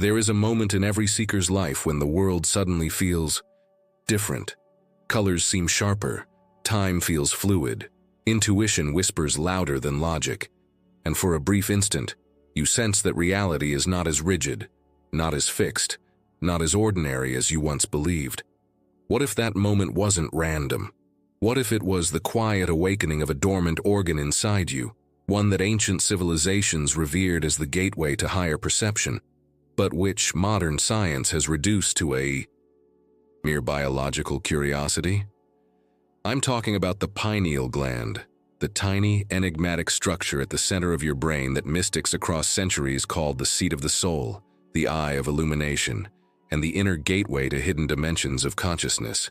There is a moment in every seeker's life when the world suddenly feels different. Colors seem sharper, time feels fluid, intuition whispers louder than logic, and for a brief instant, you sense that reality is not as rigid, not as fixed, not as ordinary as you once believed. What if that moment wasn't random? What if it was the quiet awakening of a dormant organ inside you, one that ancient civilizations revered as the gateway to higher perception, but which modern science has reduced to a mere biological curiosity? I'm talking about the pineal gland, the tiny, enigmatic structure at the center of your brain that mystics across centuries called the seat of the soul, the eye of illumination, and the inner gateway to hidden dimensions of consciousness.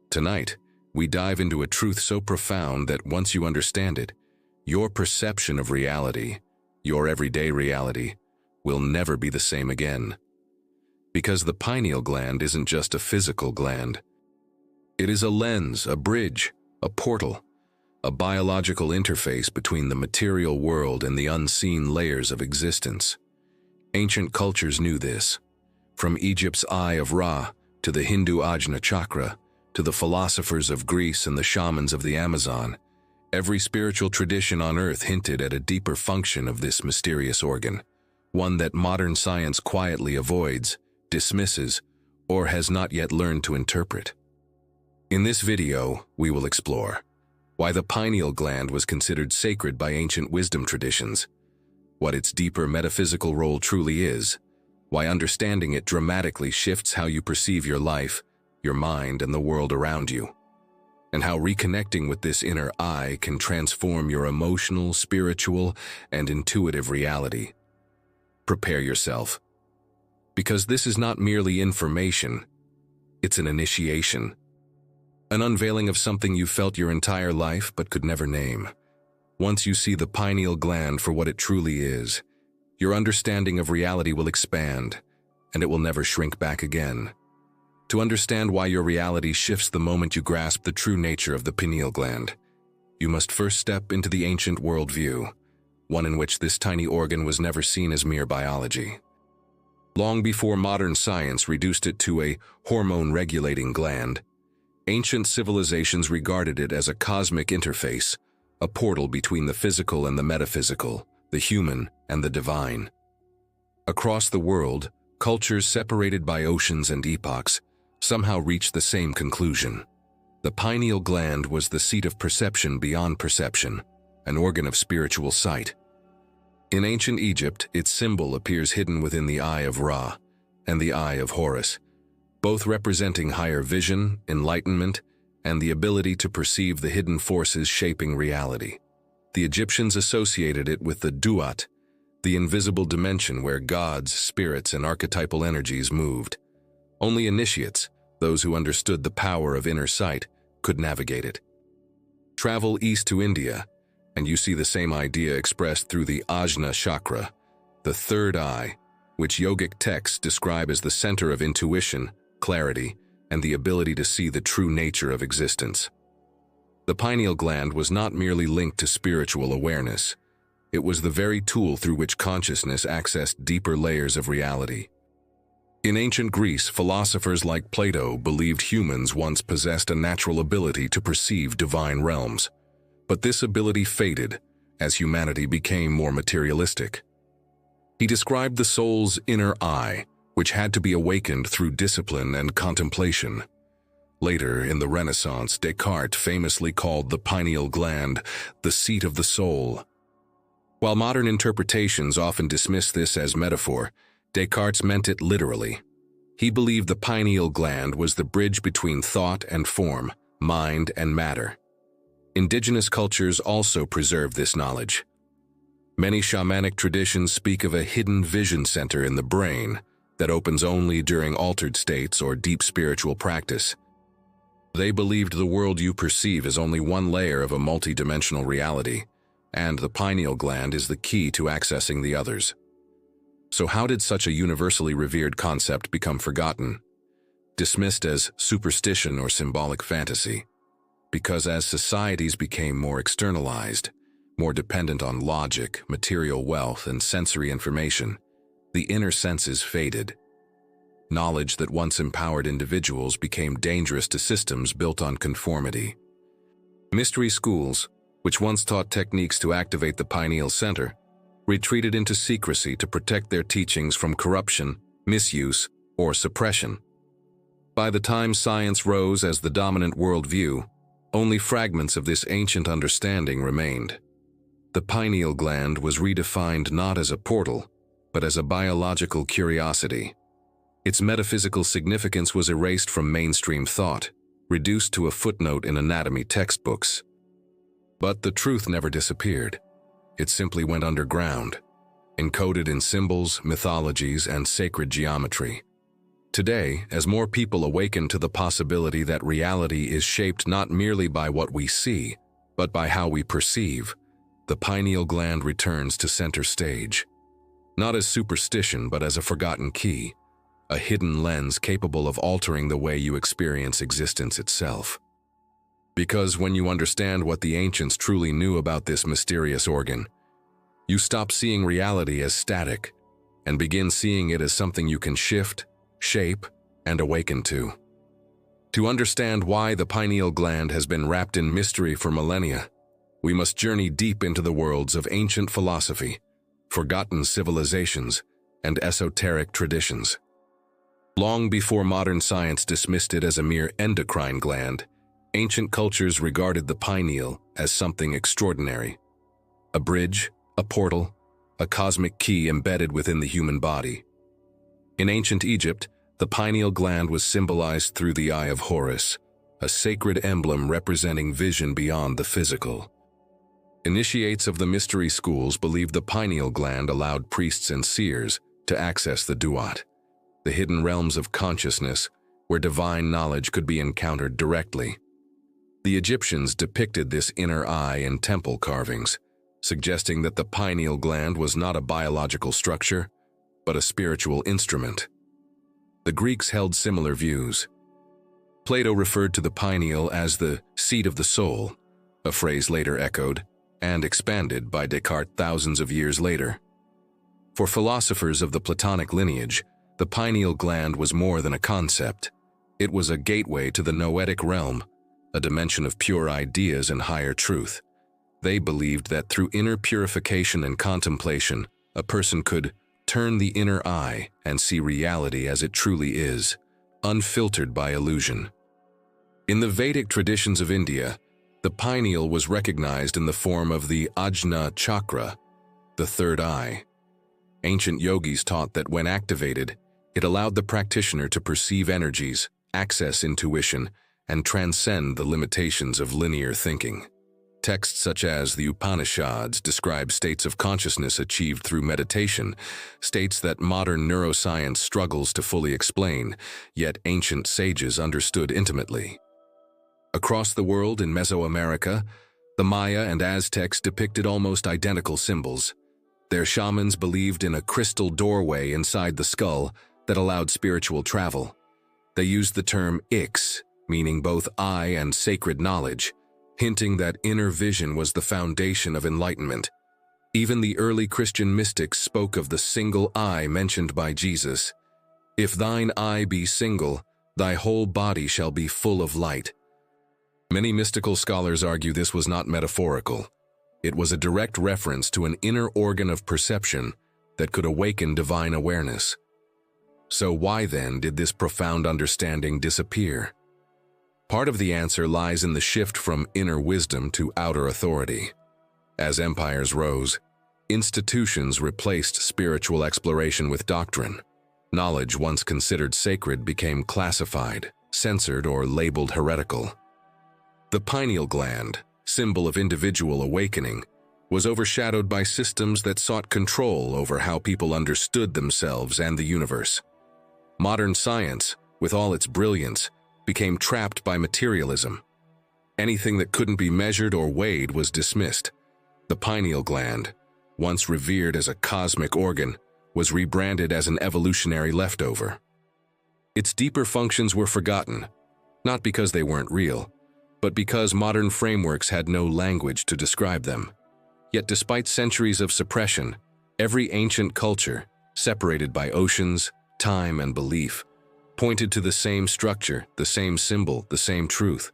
Tonight, we dive into a truth so profound that once you understand it, your perception of reality, your everyday reality, will never be the same again. Because the pineal gland isn't just a physical gland. It is a lens, a bridge, a portal, a biological interface between the material world and the unseen layers of existence. Ancient cultures knew this. From Egypt's Eye of Ra to the Hindu Ajna chakra, to the philosophers of Greece and the shamans of the Amazon, every spiritual tradition on earth hinted at a deeper function of this mysterious organ, one that modern science quietly avoids, dismisses, or has not yet learned to interpret. In this video, we will explore why the pineal gland was considered sacred by ancient wisdom traditions, what its deeper metaphysical role truly is, why understanding it dramatically shifts how you perceive your life, your mind, and the world around you, and how reconnecting with this inner eye can transform your emotional, spiritual, and intuitive reality. Prepare yourself, because this is not merely information, it's an initiation, an unveiling of something you felt your entire life but could never name. Once you see the pineal gland for what it truly is, your understanding of reality will expand, and it will never shrink back again. To understand why your reality shifts the moment you grasp the true nature of the pineal gland, you must first step into the ancient worldview, one in which this tiny organ was never seen as mere biology. Long before modern science reduced it to a hormone-regulating gland, ancient civilizations regarded it as a cosmic interface, a portal between the physical and the metaphysical, the human and the divine. Across the world, cultures separated by oceans and epochs somehow reached the same conclusion. The pineal gland was the seat of perception beyond perception, an organ of spiritual sight. In ancient Egypt, its symbol appears hidden within the Eye of Ra and the Eye of Horus, both representing higher vision, enlightenment, and the ability to perceive the hidden forces shaping reality. The Egyptians associated it with the Duat, the invisible dimension where gods, spirits, and archetypal energies moved. Only initiates, those who understood the power of inner sight, could navigate it. Travel east to India, and you see the same idea expressed through the Ajna chakra, the third eye, which yogic texts describe as the center of intuition, clarity, and the ability to see the true nature of existence. The pineal gland was not merely linked to spiritual awareness. It was the very tool through which consciousness accessed deeper layers of reality. In ancient Greece, philosophers like Plato believed humans once possessed a natural ability to perceive divine realms. But this ability faded as humanity became more materialistic. He described the soul's inner eye, which had to be awakened through discipline and contemplation. Later, in the Renaissance, Descartes famously called the pineal gland the seat of the soul. While modern interpretations often dismiss this as metaphor, Descartes meant it literally. He believed the pineal gland was the bridge between thought and form, mind and matter. Indigenous cultures also preserve this knowledge. Many shamanic traditions speak of a hidden vision center in the brain that opens only during altered states or deep spiritual practice. They believed the world you perceive is only one layer of a multidimensional reality, and the pineal gland is the key to accessing the others. So how did such a universally revered concept become forgotten, dismissed as superstition or symbolic fantasy? Because as societies became more externalized, more dependent on logic, material wealth, and sensory information, the inner senses faded. Knowledge that once empowered individuals became dangerous to systems built on conformity. Mystery schools, which once taught techniques to activate the pineal center, retreated into secrecy to protect their teachings from corruption, misuse, or suppression. By the time science rose as the dominant worldview, only fragments of this ancient understanding remained. The pineal gland was redefined not as a portal, but as a biological curiosity. Its metaphysical significance was erased from mainstream thought, reduced to a footnote in anatomy textbooks. But the truth never disappeared. It simply went underground, encoded in symbols, mythologies, and sacred geometry. Today, as more people awaken to the possibility that reality is shaped not merely by what we see, but by how we perceive, the pineal gland returns to center stage. Not as superstition, but as a forgotten key, a hidden lens capable of altering the way you experience existence itself. Because when you understand what the ancients truly knew about this mysterious organ, you stop seeing reality as static and begin seeing it as something you can shift, shape, and awaken to. To understand why the pineal gland has been wrapped in mystery for millennia, we must journey deep into the worlds of ancient philosophy, forgotten civilizations, and esoteric traditions. Long before modern science dismissed it as a mere endocrine gland, ancient cultures regarded the pineal as something extraordinary. A bridge, a portal, a cosmic key embedded within the human body. In ancient Egypt, the pineal gland was symbolized through the Eye of Horus, a sacred emblem representing vision beyond the physical. Initiates of the mystery schools believed the pineal gland allowed priests and seers to access the duat, the hidden realms of consciousness where divine knowledge could be encountered directly. The Egyptians depicted this inner eye in temple carvings, suggesting that the pineal gland was not a biological structure, but a spiritual instrument. The Greeks held similar views. Plato referred to the pineal as the seat of the soul, a phrase later echoed and expanded by Descartes thousands of years later. For philosophers of the Platonic lineage, the pineal gland was more than a concept. It was a gateway to the noetic realm, a dimension of pure ideas and higher truth. They believed that through inner purification and contemplation, a person could turn the inner eye and see reality as it truly is, unfiltered by illusion. In the Vedic traditions of India, the pineal was recognized in the form of the Ajna chakra, the third eye. Ancient yogis taught that when activated, it allowed the practitioner to perceive energies, access intuition, and transcend the limitations of linear thinking. Texts such as the Upanishads describe states of consciousness achieved through meditation, states that modern neuroscience struggles to fully explain, yet ancient sages understood intimately. Across the world in Mesoamerica, the Maya and Aztecs depicted almost identical symbols. Their shamans believed in a crystal doorway inside the skull that allowed spiritual travel. They used the term Ix, meaning both eye and sacred knowledge, hinting that inner vision was the foundation of enlightenment. Even the early Christian mystics spoke of the single eye mentioned by Jesus. If thine eye be single, thy whole body shall be full of light. Many mystical scholars argue this was not metaphorical. It was a direct reference to an inner organ of perception that could awaken divine awareness. So why then did this profound understanding disappear? Part of the answer lies in the shift from inner wisdom to outer authority. As empires rose, institutions replaced spiritual exploration with doctrine. Knowledge once considered sacred became classified, censored, or labeled heretical. The pineal gland, symbol of individual awakening, was overshadowed by systems that sought control over how people understood themselves and the universe. Modern science, with all its brilliance, became trapped by materialism. Anything that couldn't be measured or weighed was dismissed. The pineal gland, once revered as a cosmic organ, was rebranded as an evolutionary leftover. Its deeper functions were forgotten, not because they weren't real, but because modern frameworks had no language to describe them. Yet despite centuries of suppression, every ancient culture, separated by oceans, time, and belief, pointed to the same structure, the same symbol, the same truth.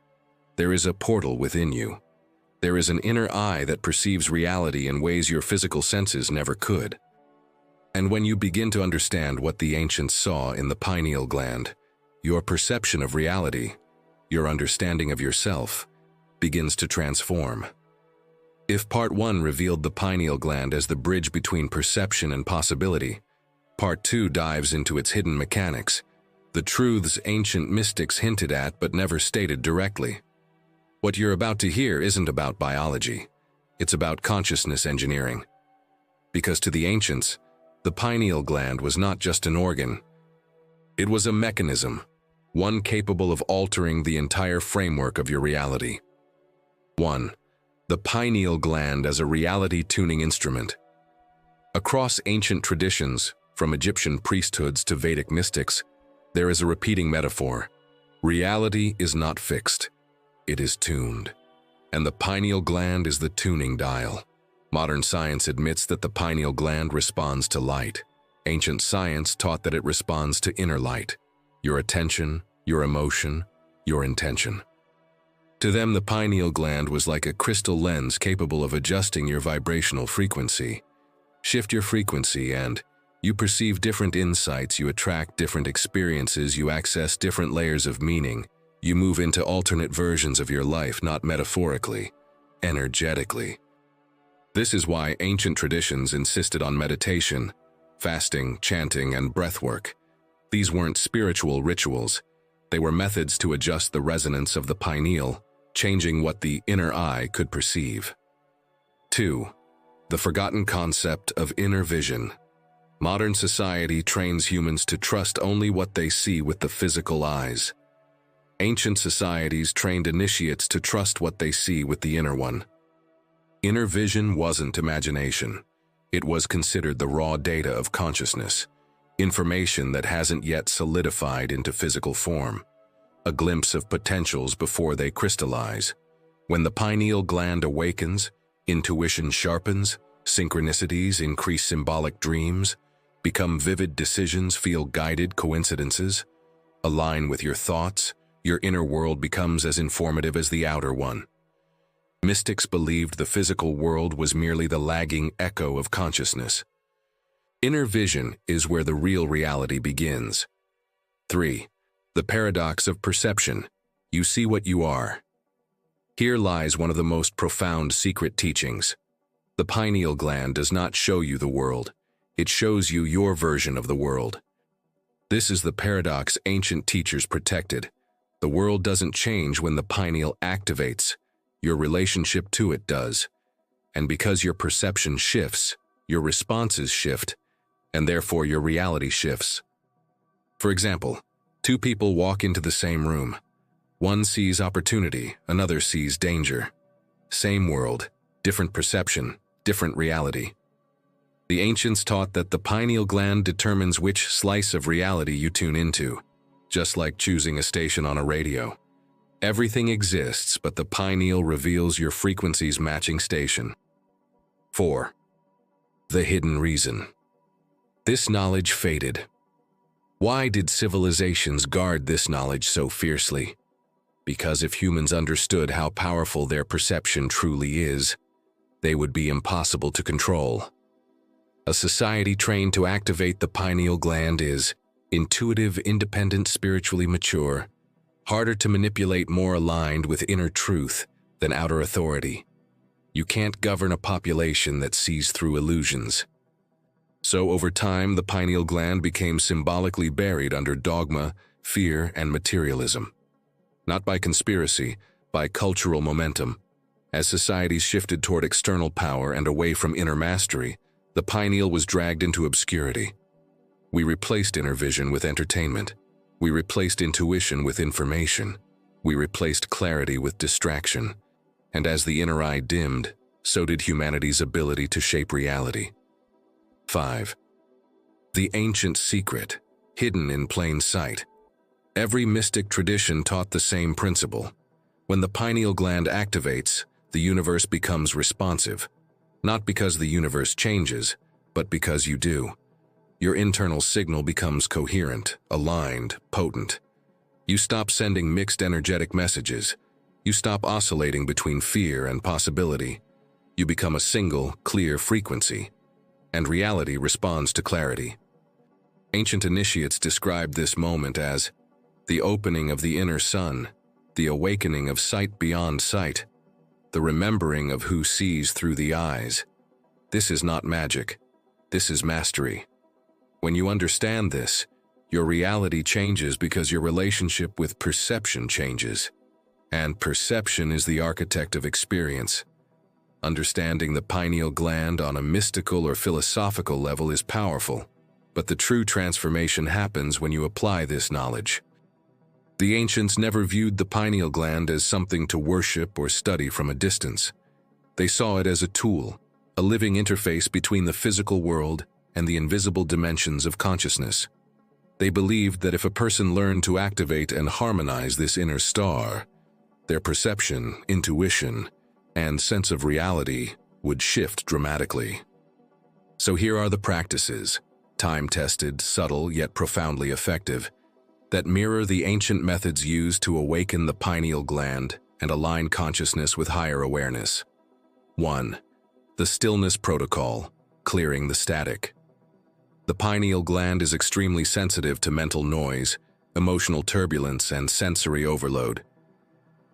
There is a portal within you. There is an inner eye that perceives reality in ways your physical senses never could. And when you begin to understand what the ancients saw in the pineal gland, your perception of reality, your understanding of yourself, begins to transform. If Part 1 revealed the pineal gland as the bridge between perception and possibility, Part 2 dives into its hidden mechanics, the truths ancient mystics hinted at but never stated directly. What you're about to hear isn't about biology. It's about consciousness engineering. Because to the ancients, the pineal gland was not just an organ. It was a mechanism, one capable of altering the entire framework of your reality. 1. The pineal gland as a reality-tuning instrument. Across ancient traditions, from Egyptian priesthoods to Vedic mystics, there is a repeating metaphor. Reality is not fixed. It is tuned. And the pineal gland is the tuning dial. Modern science admits that the pineal gland responds to light. Ancient science taught that it responds to inner light, your attention, your emotion, your intention. To them, the pineal gland was like a crystal lens capable of adjusting your vibrational frequency. Shift your frequency and you perceive different insights, you attract different experiences, you access different layers of meaning. You move into alternate versions of your life, not metaphorically, energetically. This is why ancient traditions insisted on meditation, fasting, chanting, and breathwork. These weren't spiritual rituals. They were methods to adjust the resonance of the pineal, changing what the inner eye could perceive. 2. The forgotten concept of inner vision. Modern society trains humans to trust only what they see with the physical eyes. Ancient societies trained initiates to trust what they see with the inner one. Inner vision wasn't imagination. It was considered the raw data of consciousness, information that hasn't yet solidified into physical form, a glimpse of potentials before they crystallize. When the pineal gland awakens, intuition sharpens, synchronicities increase, symbolic dreams become vivid, decisions feel guided, coincidences align with your thoughts. Your inner world becomes as informative as the outer one. Mystics believed the physical world was merely the lagging echo of consciousness. Inner vision is where the real reality begins. 3. The paradox of perception. You see what you are. Here lies one of the most profound secret teachings. The pineal gland does not show you the world. It shows you your version of the world. This is the paradox ancient teachers protected. The world doesn't change when the pineal activates. Your relationship to it does. And because your perception shifts, your responses shift, and therefore your reality shifts. For example, two people walk into the same room. One sees opportunity, another sees danger. Same world, different perception, different reality. The ancients taught that the pineal gland determines which slice of reality you tune into, just like choosing a station on a radio. Everything exists, but the pineal reveals your frequency's matching station. 4. The hidden reason. This knowledge faded. Why did civilizations guard this knowledge so fiercely? Because if humans understood how powerful their perception truly is, they would be impossible to control. A society trained to activate the pineal gland is intuitive, independent, spiritually mature, harder to manipulate, more aligned with inner truth than outer authority. You can't govern a population that sees through illusions. So over time, the pineal gland became symbolically buried under dogma, fear, and materialism. Not by conspiracy, by cultural momentum. As societies shifted toward external power and away from inner mastery, the pineal was dragged into obscurity. We replaced inner vision with entertainment. We replaced intuition with information. We replaced clarity with distraction. And as the inner eye dimmed, so did humanity's ability to shape reality. 5. The ancient secret, hidden in plain sight. Every mystic tradition taught the same principle. When the pineal gland activates, the universe becomes responsive. Not because the universe changes, but because you do. Your internal signal becomes coherent, aligned, potent. You stop sending mixed energetic messages. You stop oscillating between fear and possibility. You become a single, clear frequency, and reality responds to clarity. Ancient initiates described this moment as the opening of the inner sun, the awakening of sight beyond sight, the remembering of who sees through the eyes. This is not magic. This is mastery. When you understand this, your reality changes because your relationship with perception changes. And perception is the architect of experience. Understanding the pineal gland on a mystical or philosophical level is powerful, but the true transformation happens when you apply this knowledge. The ancients never viewed the pineal gland as something to worship or study from a distance. They saw it as a tool, a living interface between the physical world and the invisible dimensions of consciousness. They believed that if a person learned to activate and harmonize this inner star, their perception, intuition, and sense of reality would shift dramatically. So here are the practices, time-tested, subtle, yet profoundly effective, that mirror the ancient methods used to awaken the pineal gland and align consciousness with higher awareness. 1. The stillness protocol, clearing the static. The pineal gland is extremely sensitive to mental noise, emotional turbulence, and sensory overload.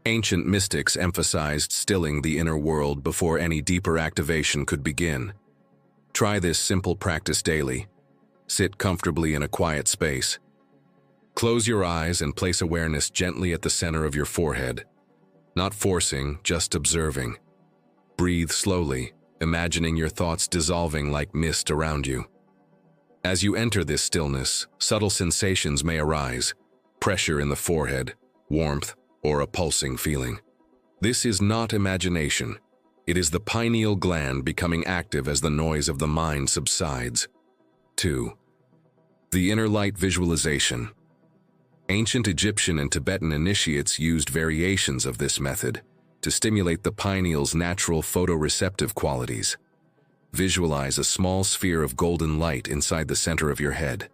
Ancient mystics emphasized stilling the inner world before any deeper activation could begin. Try this simple practice daily. Sit comfortably in a quiet space. Close your eyes and place awareness gently at the center of your forehead. Not forcing, just observing. Breathe slowly, imagining your thoughts dissolving like mist around you. As you enter this stillness, subtle sensations may arise: pressure in the forehead, warmth, or a pulsing feeling. This is not imagination. It is the pineal gland becoming active as the noise of the mind subsides. 2. The inner light visualization. Ancient Egyptian and Tibetan initiates used variations of this method to stimulate the pineal's natural photoreceptive qualities. Visualize a small sphere of golden light inside the center of your head.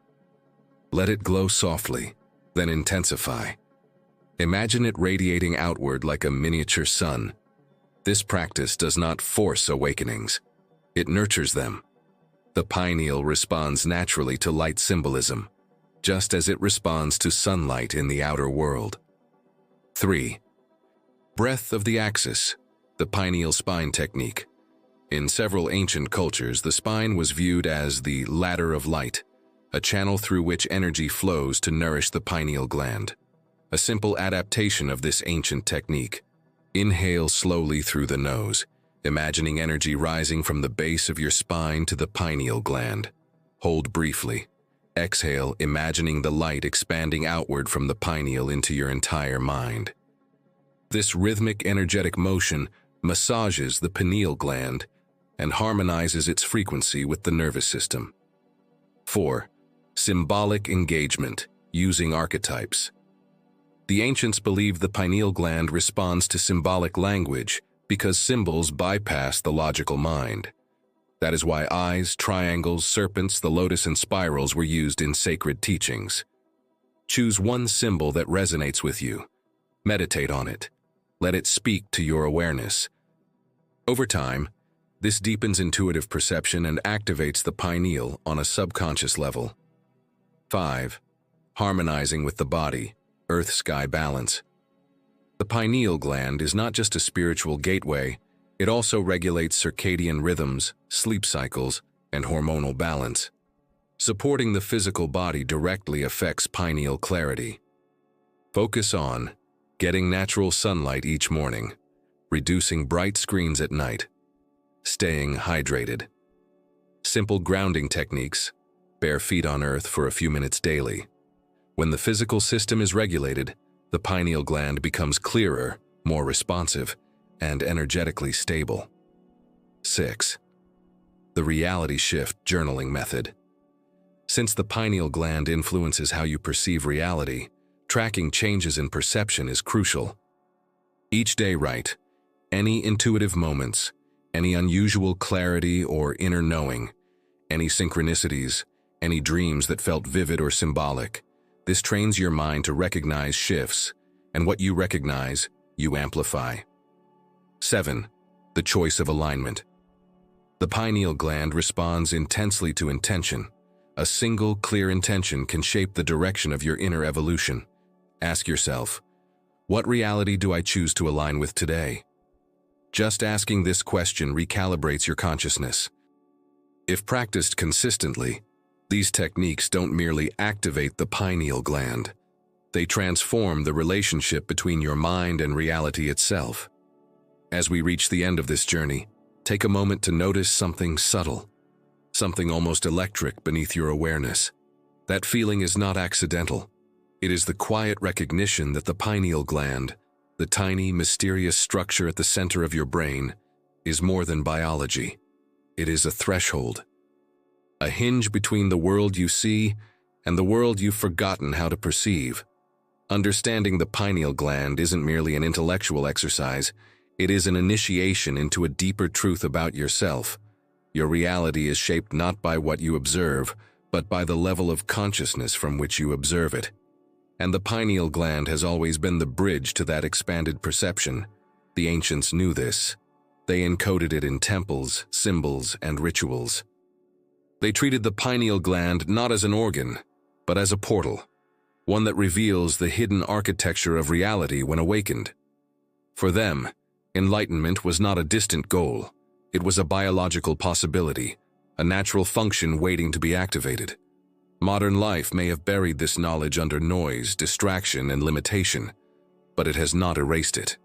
Let it glow softly, then intensify. Imagine it radiating outward like a miniature sun. This practice does not force awakenings. It nurtures them. The pineal responds naturally to light symbolism, just as it responds to sunlight in the outer world. 3. Breath of the axis, the pineal spine technique. In several ancient cultures, the spine was viewed as the ladder of light, a channel through which energy flows to nourish the pineal gland. A simple adaptation of this ancient technique. Inhale slowly through the nose, imagining energy rising from the base of your spine to the pineal gland. Hold briefly. Exhale, imagining the light expanding outward from the pineal into your entire mind. This rhythmic, energetic motion massages the pineal gland and harmonizes its frequency with the nervous system. 4. Symbolic engagement, using archetypes. The ancients believed the pineal gland responds to symbolic language because symbols bypass the logical mind. That is why eyes, triangles, serpents, the lotus, and spirals were used in sacred teachings. Choose one symbol that resonates with you. Meditate on it. Let it speak to your awareness. Over time, this deepens intuitive perception and activates the pineal on a subconscious level. 5. Harmonizing with the body, earth-sky balance. The pineal gland is not just a spiritual gateway, it also regulates circadian rhythms, sleep cycles, and hormonal balance. Supporting the physical body directly affects pineal clarity. Focus on getting natural sunlight each morning, reducing bright screens at night, staying hydrated. Simple grounding techniques, bare feet on earth for a few minutes daily. When the physical system is regulated, the pineal gland becomes clearer, more responsive, and energetically stable. 6. The reality shift journaling method. Since the pineal gland influences how you perceive reality, tracking changes in perception is crucial. Each day write any intuitive moments, any unusual clarity or inner knowing, any synchronicities, any dreams that felt vivid or symbolic. This trains your mind to recognize shifts, and what you recognize, you amplify. 7. The choice of alignment. The pineal gland responds intensely to intention. A single, clear intention can shape the direction of your inner evolution. Ask yourself, what reality do I choose to align with today? Just asking this question recalibrates your consciousness. If practiced consistently, these techniques don't merely activate the pineal gland. They transform the relationship between your mind and reality itself. As we reach the end of this journey, take a moment to notice something subtle, something almost electric beneath your awareness. That feeling is not accidental. It is the quiet recognition that the pineal gland, the tiny, mysterious structure at the center of your brain, is more than biology. It is a threshold, a hinge between the world you see and the world you've forgotten how to perceive. Understanding the pineal gland isn't merely an intellectual exercise, it is an initiation into a deeper truth about yourself. Your reality is shaped not by what you observe, but by the level of consciousness from which you observe it. And the pineal gland has always been the bridge to that expanded perception. The ancients knew this. They encoded it in temples, symbols, and rituals. They treated the pineal gland not as an organ, but as a portal, one that reveals the hidden architecture of reality when awakened. For them, enlightenment was not a distant goal. It was a biological possibility, a natural function waiting to be activated. Modern life may have buried this knowledge under noise, distraction, and limitation, but it has not erased it.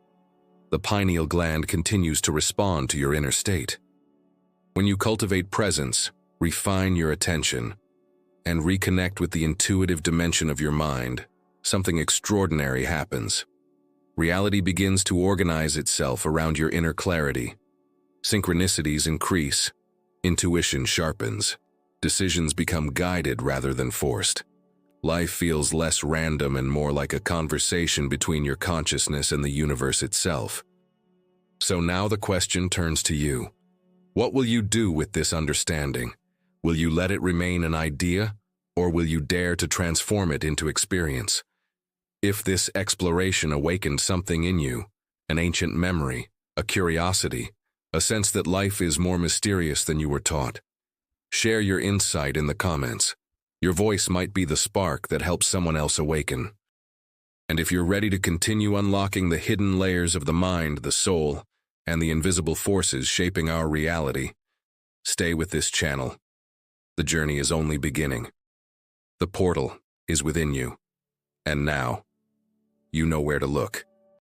The pineal gland continues to respond to your inner state. When you cultivate presence, refine your attention, and reconnect with the intuitive dimension of your mind, something extraordinary happens. Reality begins to organize itself around your inner clarity. Synchronicities increase, intuition sharpens, decisions become guided rather than forced. Life feels less random and more like a conversation between your consciousness and the universe itself. So now the question turns to you. What will you do with this understanding? Will you let it remain an idea, or will you dare to transform it into experience? If this exploration awakened something in you, an ancient memory, a curiosity, a sense that life is more mysterious than you were taught, share your insight in the comments. Your voice might be the spark that helps someone else awaken. And if you're ready to continue unlocking the hidden layers of the mind, the soul, and the invisible forces shaping our reality, stay with this channel. The journey is only beginning. The portal is within you. And now, you know where to look.